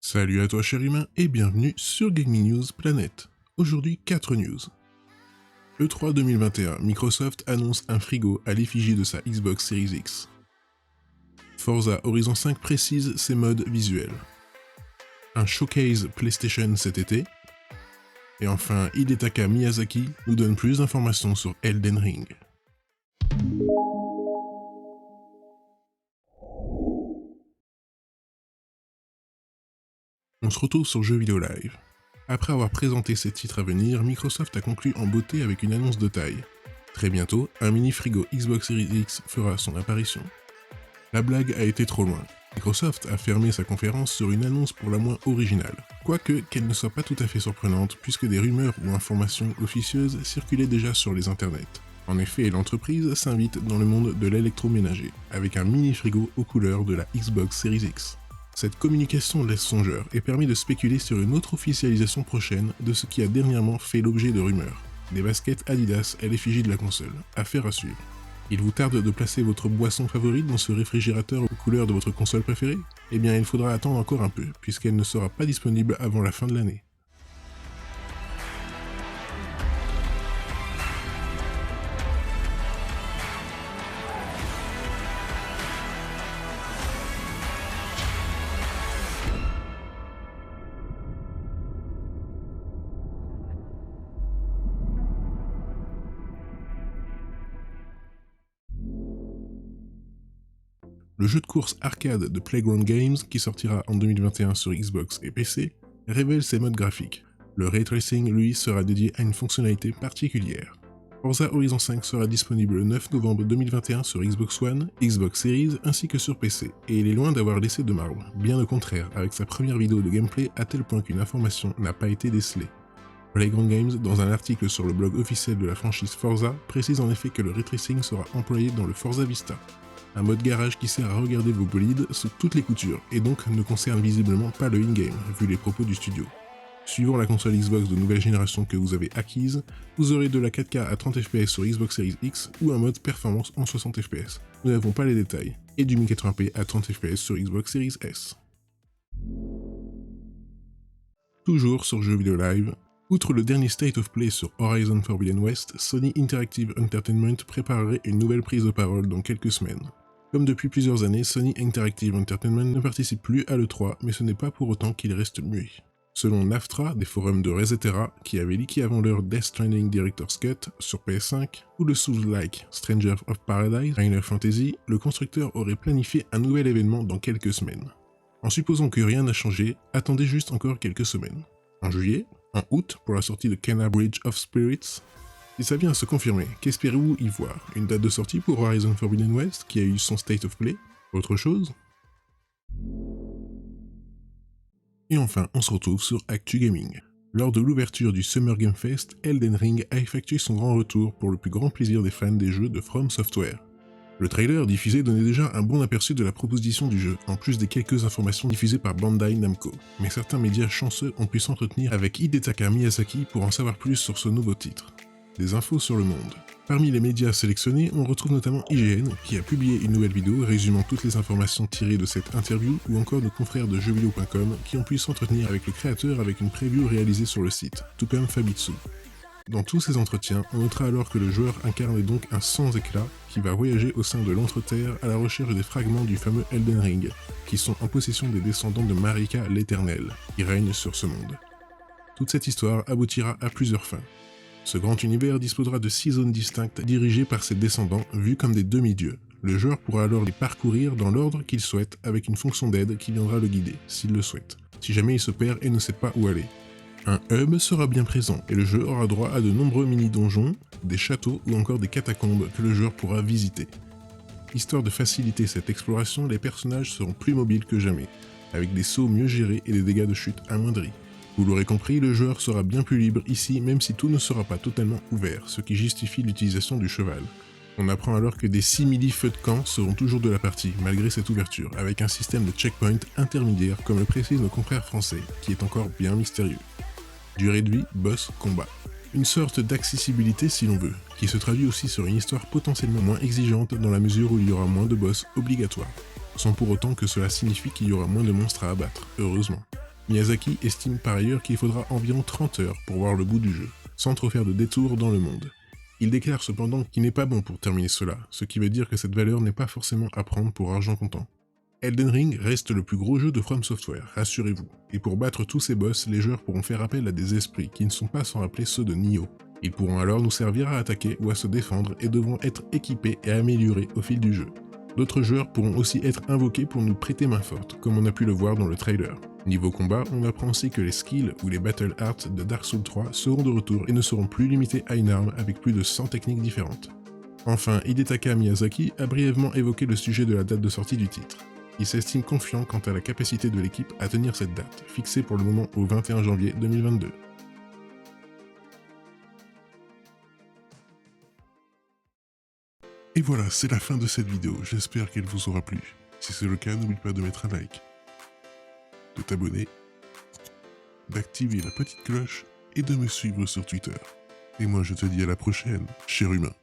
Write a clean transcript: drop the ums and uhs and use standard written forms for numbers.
Salut à toi cher humain et bienvenue sur Gaming News Planet. Aujourd'hui 4 news. E3 2021, Microsoft annonce un frigo à l'effigie de sa Xbox Series X. Forza Horizon 5 précise ses modes visuels. Un showcase PlayStation cet été. Et enfin, Hidetaka Miyazaki nous donne plus d'informations sur Elden Ring. On se retrouve sur Jeux Vidéo Live. Après avoir présenté ses titres à venir, Microsoft a conclu en beauté avec une annonce de taille. Très bientôt, un mini frigo Xbox Series X fera son apparition. La blague a été trop loin. Microsoft a fermé sa conférence sur une annonce pour la moins originale, quoique qu'elle ne soit pas tout à fait surprenante puisque des rumeurs ou informations officieuses circulaient déjà sur les internets. En effet, l'entreprise s'invite dans le monde de l'électroménager, avec un mini frigo aux couleurs de la Xbox Series X. Cette communication laisse songeur et permet de spéculer sur une autre officialisation prochaine de ce qui a dernièrement fait l'objet de rumeurs. Des baskets Adidas à l'effigie de la console, affaire à suivre. Il vous tarde de placer votre boisson favorite dans ce réfrigérateur aux couleurs de votre console préférée? Eh bien il faudra attendre encore un peu, puisqu'elle ne sera pas disponible avant la fin de l'année. Le jeu de course arcade de Playground Games, qui sortira en 2021 sur Xbox et PC, révèle ses modes graphiques. Le ray tracing, lui, sera dédié à une fonctionnalité particulière. Forza Horizon 5 sera disponible le 9 novembre 2021 sur Xbox One, Xbox Series ainsi que sur PC, et il est loin d'avoir laissé de marbre, bien au contraire avec sa première vidéo de gameplay à tel point qu'une information n'a pas été décelée. Playground Games, dans un article sur le blog officiel de la franchise Forza, précise en effet que le ray tracing sera employé dans le Forza Vista. Un mode garage qui sert à regarder vos bolides sous toutes les coutures, et donc ne concerne visiblement pas le in-game, vu les propos du studio. Suivant la console Xbox de nouvelle génération que vous avez acquise, vous aurez de la 4K à 30 fps sur Xbox Series X ou un mode performance en 60 fps. Nous n'avons pas les détails, et du 1080p à 30 fps sur Xbox Series S. Toujours sur Jeux Vidéo Live, outre le dernier State of Play sur Horizon Forbidden West, Sony Interactive Entertainment préparerait une nouvelle prise de parole dans quelques semaines. Comme depuis plusieurs années, Sony Interactive Entertainment ne participe plus à l'E3, mais ce n'est pas pour autant qu'il reste muet. Selon Naftra, des forums de Resetera, qui avaient leaké avant l'heure Death Stranding Director's Cut sur PS5, ou le Souls-like Stranger of Paradise Final Fantasy, le constructeur aurait planifié un nouvel événement dans quelques semaines. En supposant que rien n'a changé, attendez juste encore quelques semaines. En juillet, en août pour la sortie de Kena Bridge of Spirits. Si ça vient à se confirmer, qu'espérez-vous y voir? Une date de sortie pour Horizon Forbidden West qui a eu son State of Play? Autre chose? Et enfin, on se retrouve sur Actu Gaming. Lors de l'ouverture du Summer Game Fest, Elden Ring a effectué son grand retour pour le plus grand plaisir des fans des jeux de From Software. Le trailer diffusé donnait déjà un bon aperçu de la proposition du jeu, en plus des quelques informations diffusées par Bandai Namco. Mais certains médias chanceux ont pu s'entretenir avec Hidetaka Miyazaki pour en savoir plus sur ce nouveau titre. Des infos sur le monde. Parmi les médias sélectionnés, on retrouve notamment IGN, qui a publié une nouvelle vidéo résumant toutes les informations tirées de cette interview, ou encore nos confrères de jeuxvideo.com qui ont pu s'entretenir avec le créateur avec une preview réalisée sur le site, tout comme Famitsu. Dans tous ces entretiens, on notera alors que le joueur incarne donc un sans éclat qui va voyager au sein de l'Entre-Terre à la recherche des fragments du fameux Elden Ring, qui sont en possession des descendants de Marika l'Éternelle, qui règne sur ce monde. Toute cette histoire aboutira à plusieurs fins. Ce grand univers disposera de 6 zones distinctes dirigées par ses descendants, vus comme des demi-dieux. Le joueur pourra alors les parcourir dans l'ordre qu'il souhaite avec une fonction d'aide qui viendra le guider, s'il le souhaite, si jamais il se perd et ne sait pas où aller. Un hub sera bien présent et le jeu aura droit à de nombreux mini-donjons, des châteaux ou encore des catacombes que le joueur pourra visiter. Histoire de faciliter cette exploration, les personnages seront plus mobiles que jamais, avec des sauts mieux gérés et des dégâts de chute amoindris. Vous l'aurez compris, le joueur sera bien plus libre ici même si tout ne sera pas totalement ouvert, ce qui justifie l'utilisation du cheval. On apprend alors que des simili-feux de camp seront toujours de la partie, malgré cette ouverture, avec un système de checkpoint intermédiaire comme le précisent nos confrères français, qui est encore bien mystérieux. Durée de vie, boss, combat. Une sorte d'accessibilité si l'on veut, qui se traduit aussi sur une histoire potentiellement moins exigeante dans la mesure où il y aura moins de boss obligatoires, sans pour autant que cela signifie qu'il y aura moins de monstres à abattre, heureusement. Miyazaki estime par ailleurs qu'il faudra environ 30 heures pour voir le bout du jeu, sans trop faire de détours dans le monde. Il déclare cependant qu'il n'est pas bon pour terminer cela, ce qui veut dire que cette valeur n'est pas forcément à prendre pour argent comptant. Elden Ring reste le plus gros jeu de From Software, rassurez-vous, et pour battre tous ces boss, les joueurs pourront faire appel à des esprits qui ne sont pas sans rappeler ceux de Nioh. Ils pourront alors nous servir à attaquer ou à se défendre et devront être équipés et améliorés au fil du jeu. D'autres joueurs pourront aussi être invoqués pour nous prêter main forte, comme on a pu le voir dans le trailer. Niveau combat, on apprend aussi que les skills ou les battle arts de Dark Souls 3 seront de retour et ne seront plus limités à une arme avec plus de 100 techniques différentes. Enfin, Hidetaka Miyazaki a brièvement évoqué le sujet de la date de sortie du titre. Il s'estime confiant quant à la capacité de l'équipe à tenir cette date, fixée pour le moment au 21 janvier 2022. Et voilà, c'est la fin de cette vidéo, j'espère qu'elle vous aura plu. Si c'est le cas, n'oublie pas de mettre un like, de t'abonner, d'activer la petite cloche et de me suivre sur Twitter. Et moi je te dis à la prochaine, cher humain.